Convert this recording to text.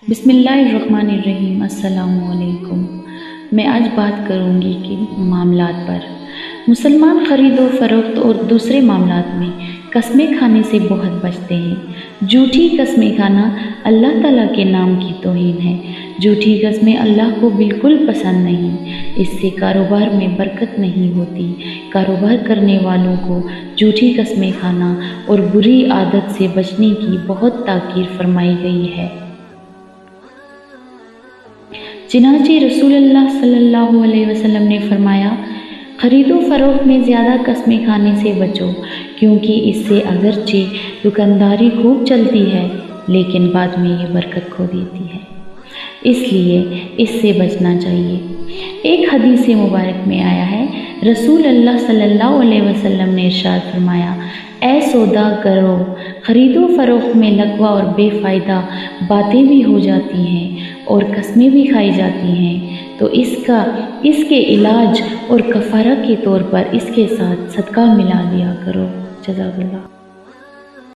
بسم اللہ الرحمن الرحیم۔ السلام علیکم۔ میں آج بات کروں گی کہ معاملات پر مسلمان خرید و فروخت اور دوسرے معاملات میں قسمیں کھانے سے بہت بچتے ہیں۔ جھوٹی قسمیں کھانا اللہ تعالیٰ کے نام کی توہین ہے۔ جھوٹی قسمیں اللہ کو بالکل پسند نہیں۔ اس سے کاروبار میں برکت نہیں ہوتی۔ کاروبار کرنے والوں کو جھوٹی قسمیں کھانا اور بری عادت سے بچنے کی بہت تاکید فرمائی گئی ہے۔ چنانچہ رسول اللہ صلی اللہ علیہ وسلم نے فرمایا، خرید و فروخت میں زیادہ قسمیں کھانے سے بچو، کیونکہ اس سے اگرچہ دکانداری خوب چلتی ہے لیکن بعد میں یہ برکت کھو دیتی ہے، اس لیے اس سے بچنا چاہیے۔ ایک حدیث مبارک میں آیا ہے، رسول اللہ صلی اللہ علیہ وسلم نے ارشاد فرمایا، اے سودا گرو، خرید و فروخت میں لغو اور بے فائدہ باتیں بھی ہو جاتی ہیں اور قسمیں بھی کھائی جاتی ہیں، تو اس کے علاج اور کفارہ کے طور پر اس کے ساتھ صدقہ ملا دیا کرو۔ جزاک اللہ۔